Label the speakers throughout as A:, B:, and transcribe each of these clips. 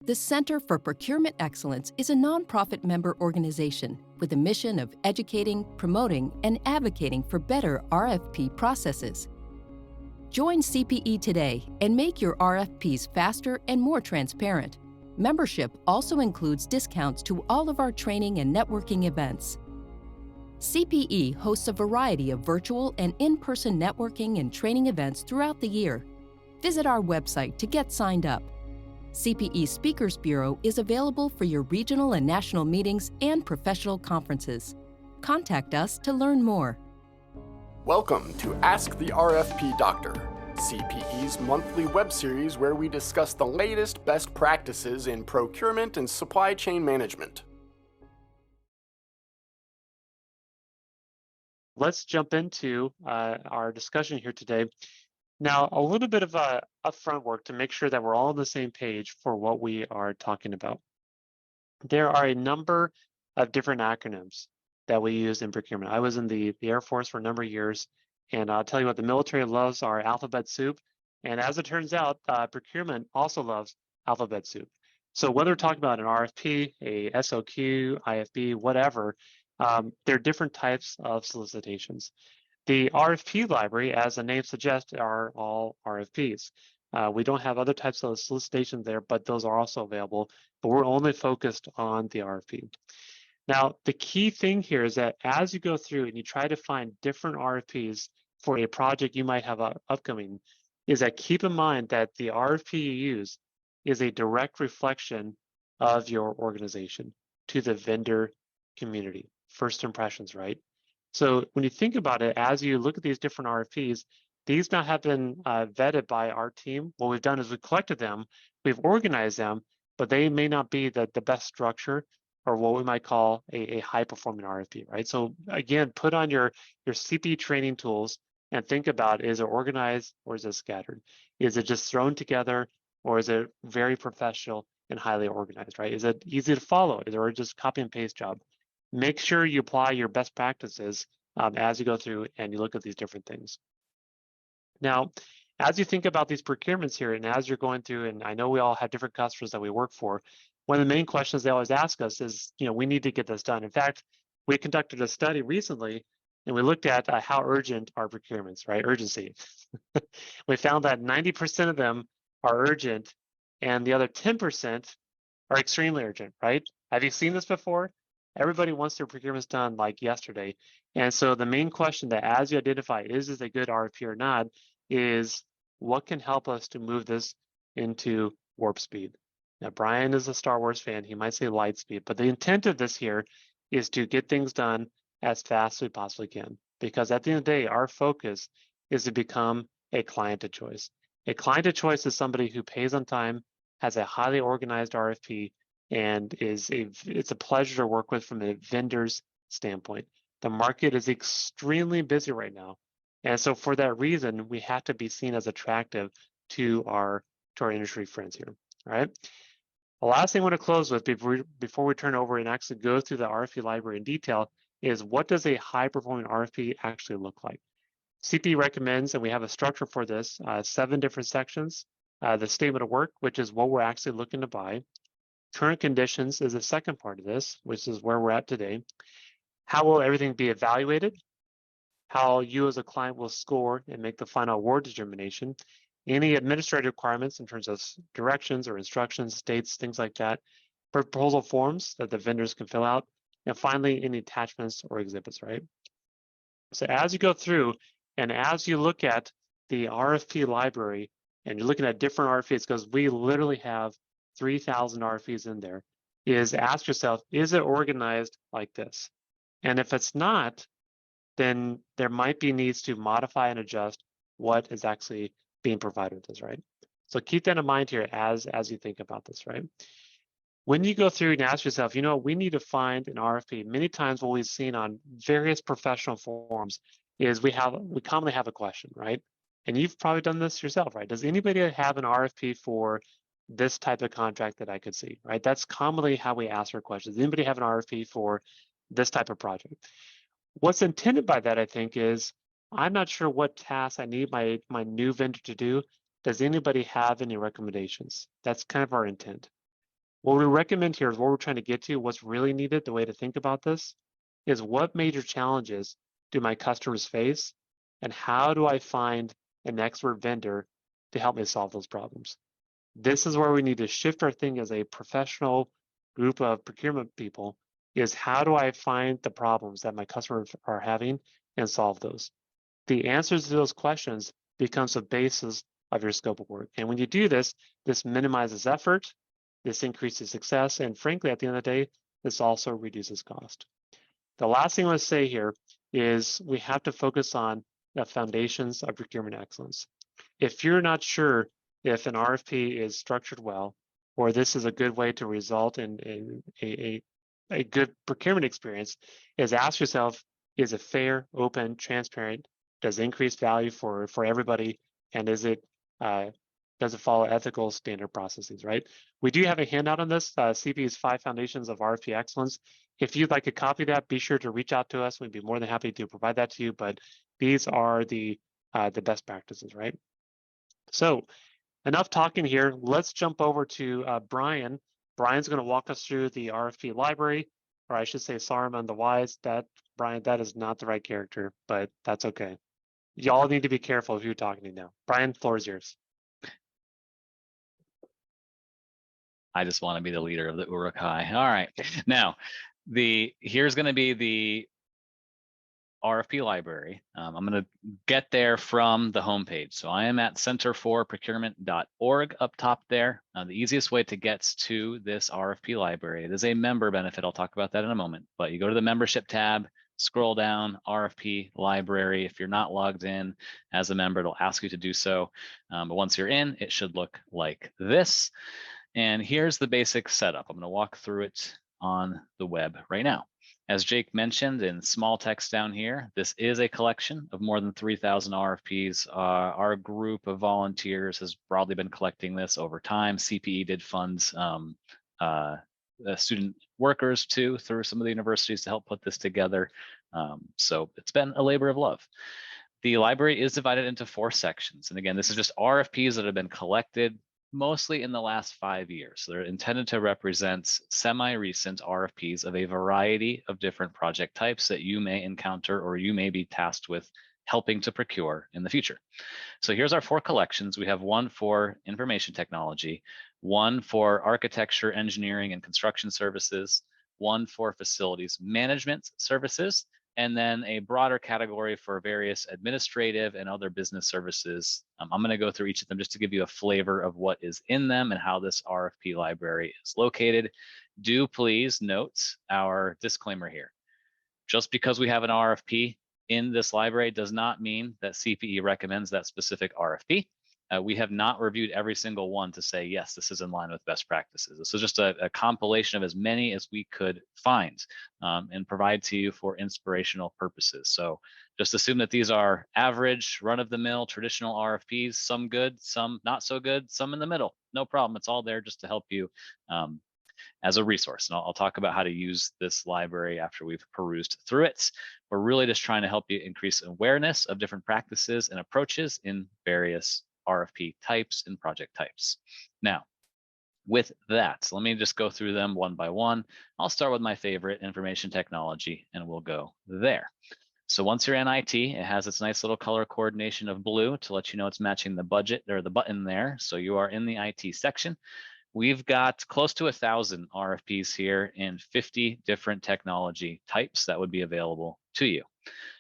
A: The Center for Procurement Excellence is a nonprofit member organization with a mission of educating, promoting, and advocating for better RFP processes. Join CPE today and make your RFPs faster and more transparent. Membership also includes discounts to all of our training and networking events. CPE hosts a variety of virtual and in-person networking and training events throughout the year. Visit our website to get signed up. CPE Speakers Bureau is available for your regional and national meetings and professional conferences. Contact us to learn more.
B: Welcome to Ask the RFP Doctor, CPE's monthly web series where we discuss the latest best practices in procurement and supply chain management.
C: Let's jump into our discussion here today. Now, a little bit of upfront work to make sure that we're all on the same page for what we are talking about. There are a number of different acronyms that we use in procurement. I was in the Air Force for a number of years, and I'll tell you what, the military loves our alphabet soup. And as it turns out, procurement also loves alphabet soup. So whether we're talking about an RFP, a SOQ, IFB, whatever, there are different types of solicitations. The RFP library, as the name suggests, are all RFPs. We don't have other types of solicitations there, but those are also available, but we're only focused on the RFP. Now, the key thing here is that as you go through and you try to find different RFPs for a project you might have upcoming, is that keep in mind that the RFP you use is a direct reflection of your organization to the vendor community. First impressions, right? So when you think about it, as you look at these different RFPs, these now have been vetted by our team. What we've done is we've collected them, we've organized them, but they may not be the best structure or what we might call a high-performing RFP, right? So again, put on your CPE training tools and think about, is it organized or is it scattered? Is it just thrown together or is it very professional and highly organized, right? Is it easy to follow? Is it just copy and paste job? Make sure you apply your best practices as you go through and you look at these different things. Now, as you think about these procurements here, and as you're going through, and I know we all have different customers that we work for, one of the main questions they always ask us is, we need to get this done. In fact, we conducted a study recently, and we looked at how urgent are procurements, right? Urgency. We found that 90% of them are urgent, and the other 10% are extremely urgent, right? Have you seen this before? Everybody wants their procurements done like yesterday. And so the main question that as you identify, is this a good RFP or not, is what can help us to move this into warp speed? Now, Brian is a Star Wars fan. He might say light speed, but the intent of this here is to get things done as fast as we possibly can. Because at the end of the day, our focus is to become a client of choice. A client of choice is somebody who pays on time, has a highly organized RFP, and it's a pleasure to work with from a vendor's standpoint. The market is extremely busy right now. And so for that reason, we have to be seen as attractive to our industry friends here, all right? The last thing I want to close with before we turn over and actually go through the RFP library in detail is, what does a high-performing RFP actually look like? CPE recommends, and we have a structure for this, 7 different sections. The statement of work, which is what we're actually looking to buy. Current conditions is the second part of this, which is where we're at today. How will everything be evaluated? How you as a client will score and make the final award determination. Any administrative requirements in terms of directions or instructions, dates, things like that. Proposal forms that the vendors can fill out. And finally, any attachments or exhibits, right? So as you go through and as you look at the RFP library and you're looking at different RFPs, because we literally have 3,000 RFPs in there, is ask yourself, is it organized like this? And if it's not, then there might be needs to modify and adjust what is actually being provided with this, right? So keep that in mind here as you think about this, right? When you go through and ask yourself, we need to find an RFP. Many times what we've seen on various professional forums is we commonly have a question, right? And you've probably done this yourself, right? Does anybody have an RFP for this type of contract that I could see, right? That's commonly how we ask our questions. Does anybody have an RFP for this type of project? What's intended by that, I think, is I'm not sure what tasks I need my new vendor to do. Does anybody have any recommendations? That's kind of our intent. What we recommend here is what we're trying to get to, what's really needed, the way to think about this is what major challenges do my customers face and how do I find an expert vendor to help me solve those problems? This is where we need to shift our thing as a professional group of procurement people is how do I find the problems that my customers are having and solve those? The answers to those questions becomes the basis of your scope of work. And when you do this, this minimizes effort, this increases success, and frankly, at the end of the day, this also reduces cost. The last thing I want to say here is we have to focus on the foundations of procurement excellence. If you're not sure if an RFP is structured well, or this is a good way to result in a good procurement experience, is ask yourself, is it fair, open, transparent? Does it increase value for everybody? And is it does it follow ethical standard processes, right? We do have a handout on this, CPE's 5 Foundations of RFP Excellence. If you'd like a copy of that, be sure to reach out to us. We'd be more than happy to provide that to you, but these are the best practices, right? So enough talking here. Let's jump over to Brian. Brian's going to walk us through the RFP library, or I should say Saruman the Wise. That, Brian, that is not the right character, but that's okay. Y'all need to be careful if you're talking to now. Brian, floor is yours.
D: I just want to be the leader of the Uruk-hai. All right. Now, here's going to be the RFP library. I'm going to get there from the homepage. So I am at centerforprocurement.org up top there. The easiest way to get to this RFP library, it is a member benefit. I'll talk about that in a moment. But you go to the membership tab, scroll down, RFP library. If you're not logged in as a member, it'll ask you to do so. But once you're in, it should look like this. And here's the basic setup. I'm going to walk through it on the web right now. As Jake mentioned in small text down here, this is a collection of more than 3,000 RFPs. Our group of volunteers has broadly been collecting this over time. CPE did fund student workers too through some of the universities to help put this together. So it's been a labor of love. The library is divided into 4 sections. And again, this is just RFPs that have been collected mostly in the last 5 years. So they're intended to represent semi-recent RFPs of a variety of different project types that you may encounter or you may be tasked with helping to procure in the future. So here's our 4 collections. We have one for information technology, one for architecture, engineering, and construction services, one for facilities management services, and then a broader category for various administrative and other business services. I'm going to go through each of them just to give you a flavor of what is in them and how this RFP library is located. Do please note our disclaimer here. Just because we have an RFP in this library does not mean that CPE recommends that specific RFP. We have not reviewed every single one to say, yes, this is in line with best practices. This is just a compilation of as many as we could find and provide to you for inspirational purposes. So just assume that these are average, run-of-the-mill, traditional RFPs, some good, some not so good, some in the middle. No problem. It's all there just to help you as a resource. And I'll talk about how to use this library after we've perused through it. We're really just trying to help you increase awareness of different practices and approaches in various RFP types and project types. Now, with that, let me just go through them one by one. I'll start with my favorite, information technology, and we'll go there. So once you're in IT, it has its nice little color coordination of blue to let you know it's matching the budget or the button there. So you are in the IT section. We've got close to 1,000 RFPs here in 50 different technology types that would be available to you.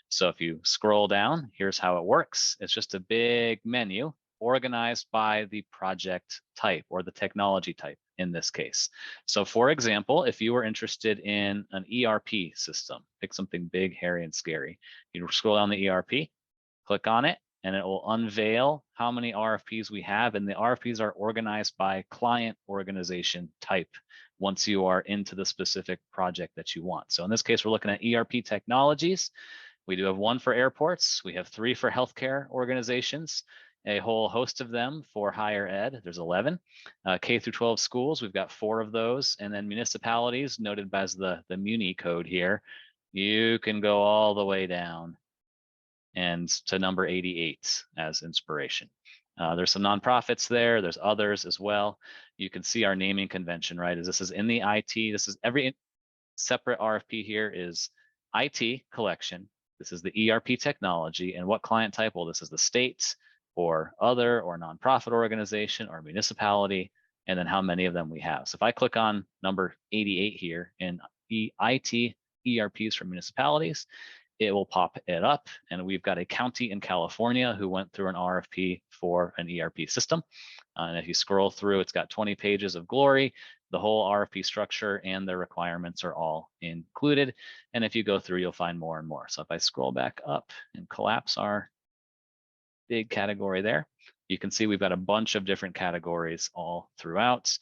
D: So if you scroll down, here's how it works. It's just a big menu organized by the project type or the technology type in this case. So for example, if you were interested in an ERP system, pick something big, hairy, and scary. You scroll down the ERP, click on it, and it will unveil how many RFPs we have. And the RFPs are organized by client organization type once you are into the specific project that you want. So in this case, we're looking at ERP technologies. We do have 1 for airports. We have 3 for healthcare organizations, a whole host of them for higher ed. There's 11. K through 12 schools, we've got 4 of those. And then municipalities, noted by the Muni code here, you can go all the way down and to number 88 as inspiration. There's some nonprofits there. There's others as well. You can see our naming convention, right? As this is in the IT. This is every separate RFP here is IT collection. This is the ERP technology, and what client type? Well, this is the state or other or nonprofit organization or municipality, and then how many of them we have. So if I click on number 88 here in IT ERPs for municipalities, it will pop it up, and we've got a county in California who went through an RFP for an ERP system. And if you scroll through, it's got 20 pages of glory. The whole RFP structure and their requirements are all included. And if you go through, you'll find more and more. So if I scroll back up and collapse our big category there, you can see we've got a bunch of different categories all throughout.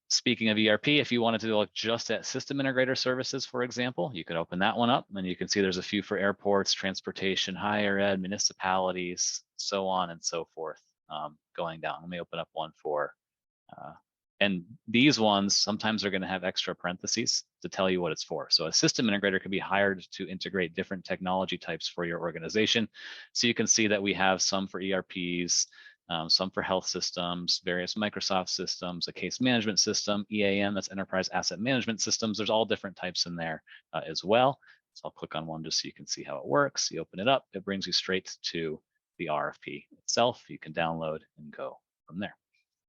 D: Speaking of ERP, if you wanted to look just at system integrator services, for example, you could open that one up, and you can see there's a few for airports, transportation, higher ed, municipalities, so on and so forth, going down. Let me open up one for, and these ones, sometimes they're going to have extra parentheses to tell you what it's for. So a system integrator can be hired to integrate different technology types for your organization. So you can see that we have some for ERPs, some for health systems, various Microsoft systems, a case management system, EAM, that's enterprise asset management systems. There's all different types in there as well. So I'll click on one just so you can see how it works. You open it up, it brings you straight to the RFP itself. You can download and go from there.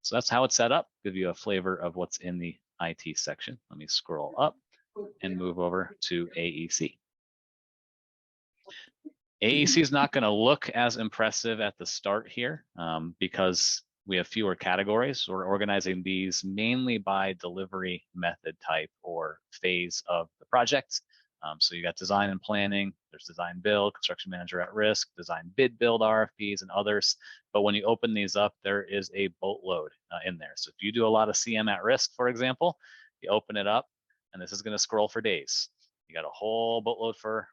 D: So that's how it's set up, give you a flavor of what's in the IT section. Let me scroll up and move over to AEC. AEC is not going to look as impressive at the start here because we have fewer categories. We're organizing these mainly by delivery method type or phase of the project. So you got design and planning, there's design build, construction manager at risk, design bid build RFPs and others. But when you open these up, there is a boatload in there. So if you do a lot of CM at risk, for example, you open it up and this is going to scroll for days. You got a whole boatload for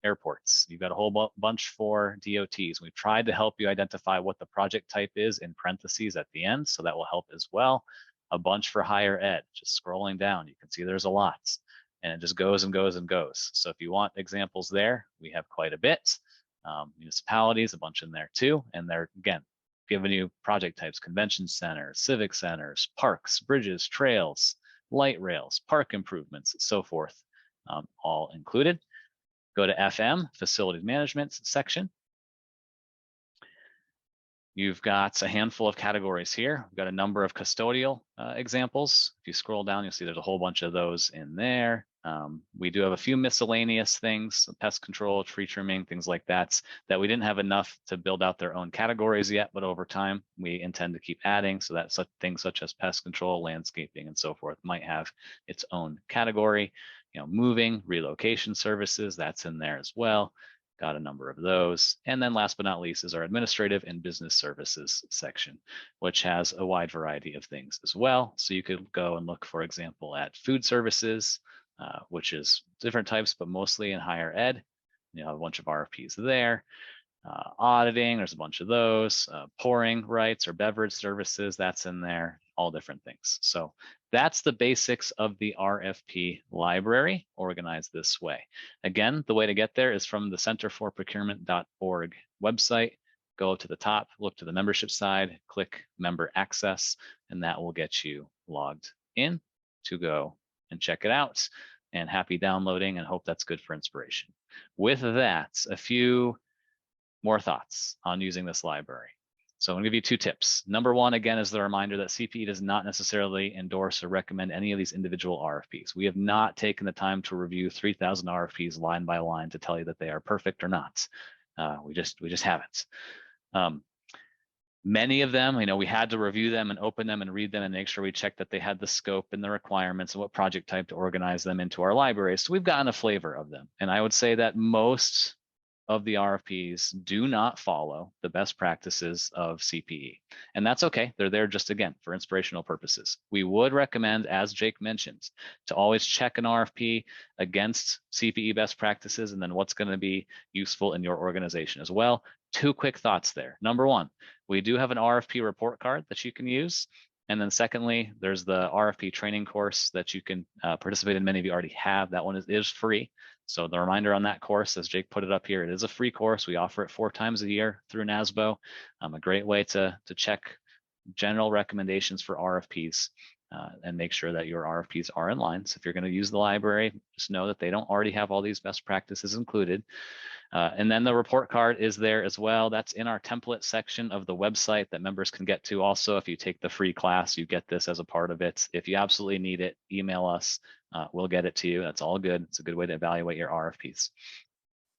D: airports. You've got a whole bunch for DOTs. We've tried to help you identify what the project type is in parentheses at the end, so that will help as well. A bunch for higher ed, just scrolling down, you can see there's a lot, and it just goes and goes and goes. So if you want examples there, we have quite a bit. Municipalities, a bunch in there too, and they're, again, giving you project types, convention centers, civic centers, parks, bridges, trails, light rails, park improvements, so forth, all included. Go to FM, Facilities Management section. You've got a handful of categories here. We've got a number of custodial examples. If you scroll down, you'll see there's a whole bunch of those in there. We do have a few miscellaneous things, pest control, tree trimming, things like that we didn't have enough to build out their own categories yet, but over time, we intend to keep adding. So that things such as pest control, landscaping, and so forth might have its own category. Moving, relocation services, that's in there as well. Got a number of those. And then last but not least is our administrative and business services section, which has a wide variety of things as well. So you could go and look, for example, at food services, which is different types, but mostly in higher ed. A bunch of RFPs there. Auditing, there's a bunch of those. Pouring rights or beverage services, that's in there. All different things. So that's the basics of the RFP library organized this way. Again, the way to get there is from the centerforprocurement.org website. Go to the top, look to the membership side, click member access, and that will get you logged in to go and check it out. And happy downloading, and hope that's good for inspiration. With that, a few more thoughts on using this library. So I'm going to give you 2 tips. Number 1, again, is the reminder that CPE does not necessarily endorse or recommend any of these individual RFPs. We have not taken the time to review 3,000 RFPs line by line to tell you that they are perfect or not. We just haven't. Many of them, we had to review them and open them and read them and make sure we checked that they had the scope and the requirements and what project type to organize them into our library. So we've gotten a flavor of them. And I would say that most of the RFPs do not follow the best practices of CPE. And that's okay. They're there just, again, for inspirational purposes. We would recommend, as Jake mentioned, to always check an RFP against CPE best practices and then what's going to be useful in your organization as well. 2 quick thoughts there. Number 1, we do have an RFP report card that you can use. And then secondly, there's the RFP training course that you can participate in. Many of you already have. That one is free. So the reminder on that course, as Jake put it up here, it is a free course. We offer it 4 times a year through NASBO. A great way to check general recommendations for RFPs and make sure that your RFPs are in line. So if you're going to use the library, just know that they don't already have all these best practices included. And then the report card is there as well. That's in our template section of the website that members can get to. Also, if you take the free class, you get this as a part of it. If you absolutely need it, email us. We'll get it to you. That's all good. It's a good way to evaluate your RFPs.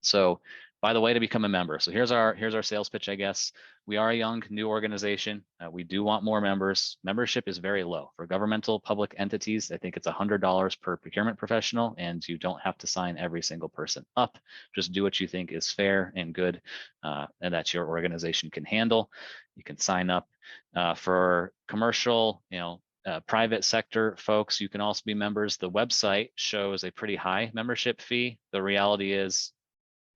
D: So by the way, to become a member. So here's our sales pitch, I guess. We are a young, new organization. We do want more members. Membership is very low. For governmental public entities, I think it's $100 per procurement professional, and you don't have to sign every single person up. Just do what you think is fair and good, and that your organization can handle. You can sign up for commercial, private sector folks. You can also be members. The website shows a pretty high membership fee. The reality is,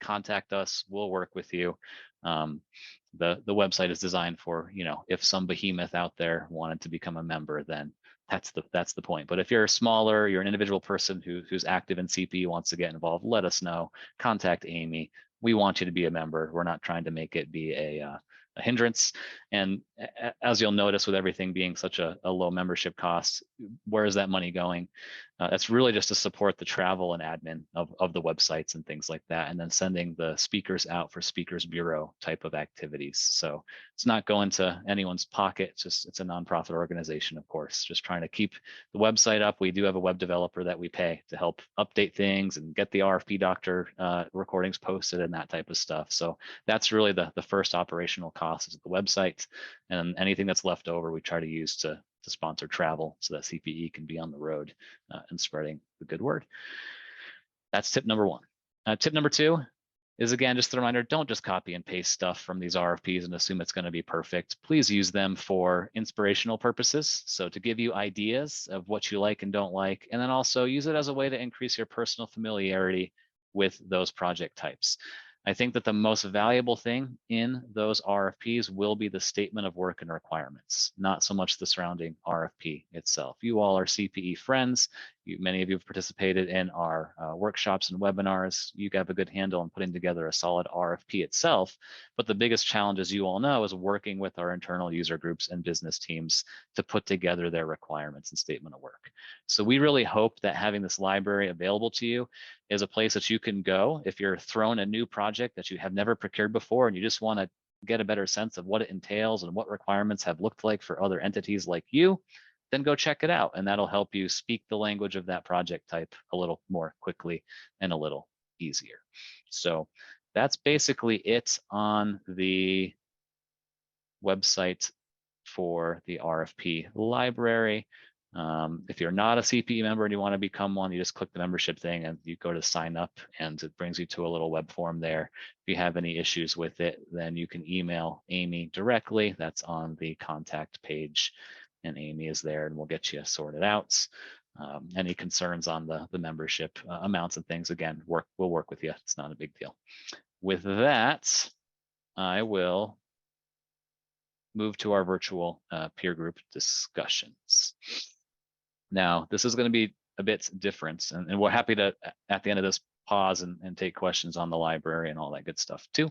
D: contact us, we'll work with you. The website is designed for, if some behemoth out there wanted to become a member, then that's the point. But if you're smaller, you're an individual person who's active in CPE, wants to get involved, let us know. Contact Amy. We want you to be a member. We're not trying to make it be a hindrance. And as you'll notice, with everything being such a low membership cost, where is that money going? That's really just to support the travel and admin of the websites and things like that, and then sending the speakers out for speakers bureau type of activities. So it's not going to anyone's pocket. It's a nonprofit organization, of course, just trying to keep the website up. We do have a web developer that we pay to help update things and get the RFP Doctor recordings posted and that type of stuff. So that's really the first operational cost is the website, and anything that's left over we try to use to sponsor travel so that CPE can be on the road and spreading the good word. That's tip number 1. Tip number 2 is, again, just a reminder, don't just copy and paste stuff from these RFPs and assume it's going to be perfect. Please use them for inspirational purposes. So to give you ideas of what you like and don't like, and then also use it as a way to increase your personal familiarity with those project types. I think that the most valuable thing in those RFPs will be the statement of work and requirements, not so much the surrounding RFP itself. You all are CPE friends. Many of you have participated in our workshops and webinars. You have a good handle on putting together a solid RFP itself. But the biggest challenge, as you all know, is working with our internal user groups and business teams to put together their requirements and statement of work. So we really hope that having this library available to you is a place that you can go if you're thrown a new project that you have never procured before and you just want to get a better sense of what it entails and what requirements have looked like for other entities like you. Then go check it out, and that'll help you speak the language of that project type a little more quickly and a little easier. So that's basically it on the website for the RFP library. If you're not a CPE member and you want to become one, you just click the membership thing and you go to sign up, and it brings you to a little web form there. If you have any issues with it, then you can email Amy directly. That's on the contact page, and Amy is there and we'll get you sorted out. Any concerns on the membership amounts and things, again, we'll work with you. It's not a big deal. With that, I will move to our virtual peer group discussions. Now, this is going to be a bit different, and we're happy to, at the end of this, pause and take questions on the library and all that good stuff too.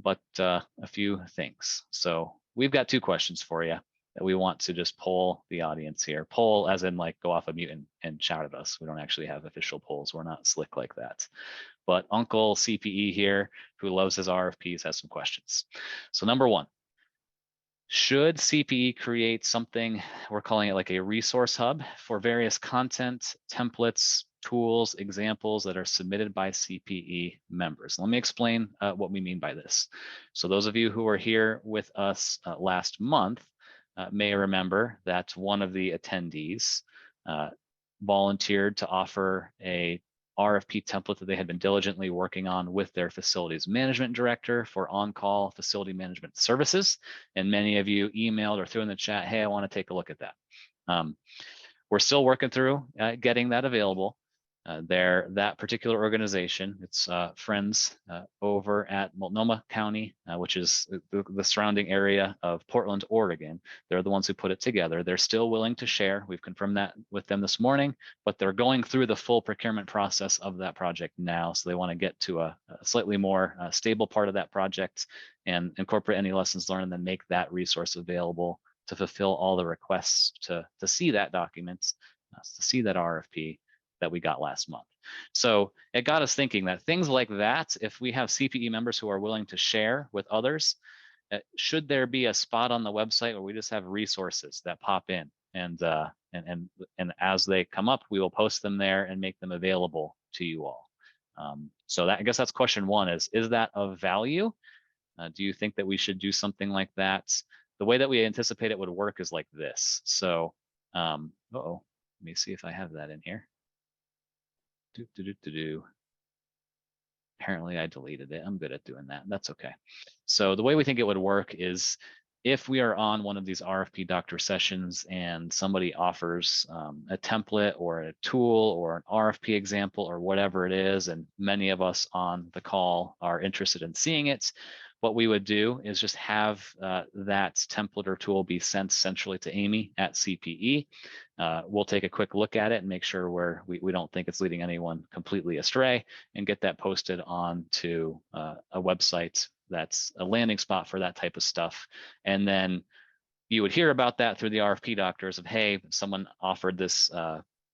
D: But a few things. So we've got 2 questions for you that we want to just poll the audience here. Poll as in like go off of mute and shout at us. We don't actually have official polls. We're not slick like that. But Uncle CPE here, who loves his RFPs, has some questions. So number 1, should CPE create something, we're calling it like a resource hub for various content, templates, tools, examples that are submitted by CPE members? Let me explain what we mean by this. So those of you who were here with us last month may remember that one of the attendees volunteered to offer a RFP template that they had been diligently working on with their facilities management director for on-call facility management services. And many of you emailed or threw in the chat, hey, I want to take a look at that. We're still working through getting that available. that particular organization, it's friends over at Multnomah County, which is the surrounding area of Portland, Oregon. They're the ones who put it together. They're still willing to share. We've confirmed that with them this morning, but they're going through the full procurement process of that project now. So they want to get to a slightly more stable part of that project and incorporate any lessons learned and then make that resource available to fulfill all the requests to see that document, to see that RFP that we got last month. So it got us thinking that things like that, if we have CPE members who are willing to share with others, should there be a spot on the website where we just have resources that pop in, and as they come up, we will post them there and make them available to you all. So that, I guess that's question one: is that of value? Do you think that we should do something like that? The way that we anticipate it would work is like this. So, let me see if I have that in here. Apparently I deleted it. I'm good at doing that. That's okay. So the way we think it would work is if we are on one of these RFP doctor sessions and somebody offers a template or a tool or an RFP example or whatever it is, and many of us on the call are interested in seeing it, what we would do is just have that template or tool be sent centrally to Amy at CPE. We'll take a quick look at it and make sure we don't think it's leading anyone completely astray, and get that posted onto a website that's a landing spot for that type of stuff. And then you would hear about that through the RFP doctors of, hey, someone offered this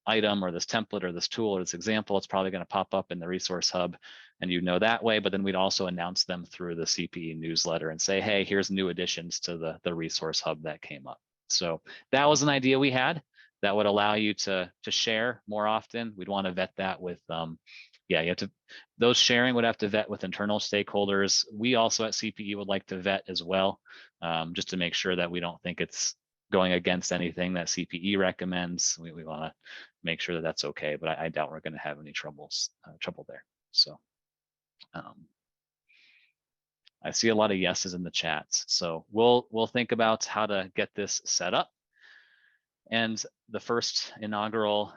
D: item or this template or this tool or this example. It's probably going to pop up in the resource hub, and you know that way. But then we'd also announce them through the CPE newsletter and say, hey, here's new additions to the resource hub that came up. So that was an idea we had that would allow you to share more often. We'd want to vet that with you have to, those sharing would have to vet with internal stakeholders. We also at CPE would like to vet as well, just to make sure that we don't think it's going against anything that CPE recommends. We want to make sure that that's okay, but I doubt we're going to have any trouble there. So I see a lot of yeses in the chats. So we'll think about how to get this set up. And the first inaugural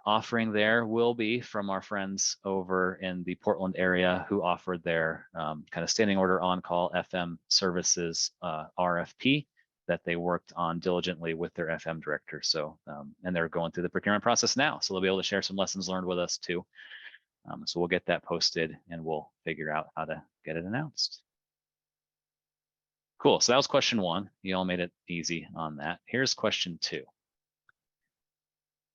D: offering there will be from our friends over in the Portland area who offered their kind of standing order on-call FM services RFP that they worked on diligently with their FM director. So, and they're going through the procurement process now. So they'll be able to share some lessons learned with us too. So we'll get that posted and we'll figure out how to get it announced. Cool, so that was question one. You all made it easy on that. Here's question two.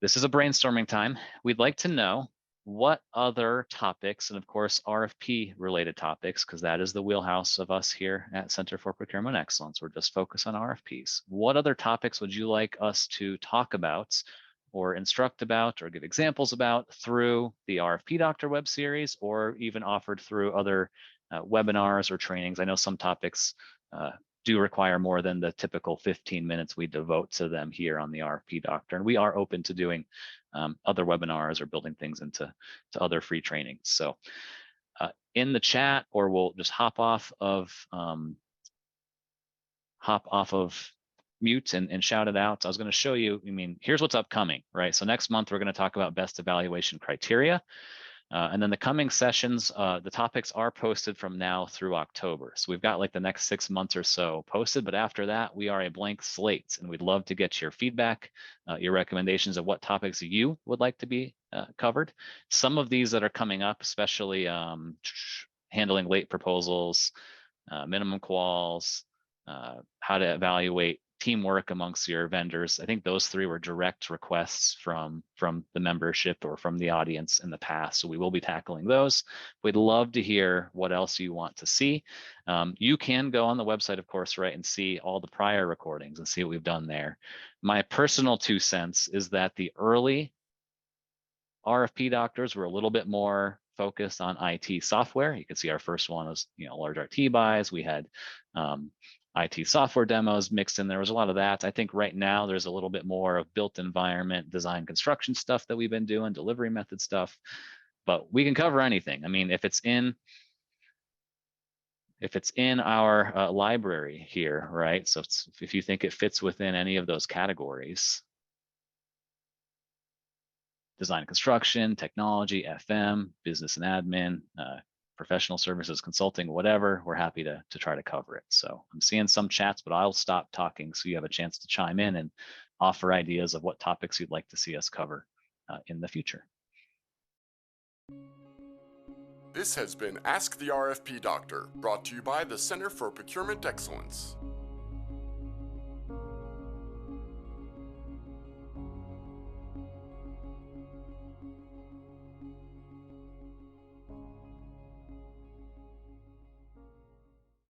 D: This is a brainstorming time. We'd like to know what other topics, and of course, RFP related topics, because that is the wheelhouse of us here at Center for Procurement Excellence. We're just focused on RFPs. What other topics would you like us to talk about or instruct about or give examples about through the RFP Doctor web series, or even offered through other webinars or trainings? I know some topics do require more than the typical 15 minutes we devote to them here on the RFP Doctor. And we are open to doing other webinars or building things into other free trainings. So in the chat, or we'll just hop off of mute and shout it out. So I was going to show you, here's what's upcoming, right? So next month, we're going to talk about best evaluation criteria. And then the coming sessions, the topics are posted from now through October. So we've got like the next 6 months or so posted, but after that, we are a blank slate, and we'd love to get your feedback, your recommendations of what topics you would like to be covered. Some of these that are coming up, especially handling late proposals, minimum quals, how to evaluate teamwork amongst your vendors. I think those three were direct requests from the membership or from the audience in the past. So we will be tackling those. We'd love to hear what else you want to see. You can go on the website, of course, right, and see all the prior recordings and see what we've done there. My personal 2 cents is that the early RFP doctors were a little bit more focused on IT software. You can see our first one was, large RT buys. We had IT software demos mixed in. There was a lot of that. I think right now there's a little bit more of built environment, design, construction stuff that we've been doing, delivery method stuff, but we can cover anything. If it's in our library here, right? So if you think it fits within any of those categories, design and construction, technology, FM, business and admin, professional services, consulting, whatever, we're happy to try to cover it. So I'm seeing some chats, but I'll stop talking so you have a chance to chime in and offer ideas of what topics you'd like to see us cover in the future.
B: This has been Ask the RFP Doctor, brought to you by the Center for Procurement Excellence.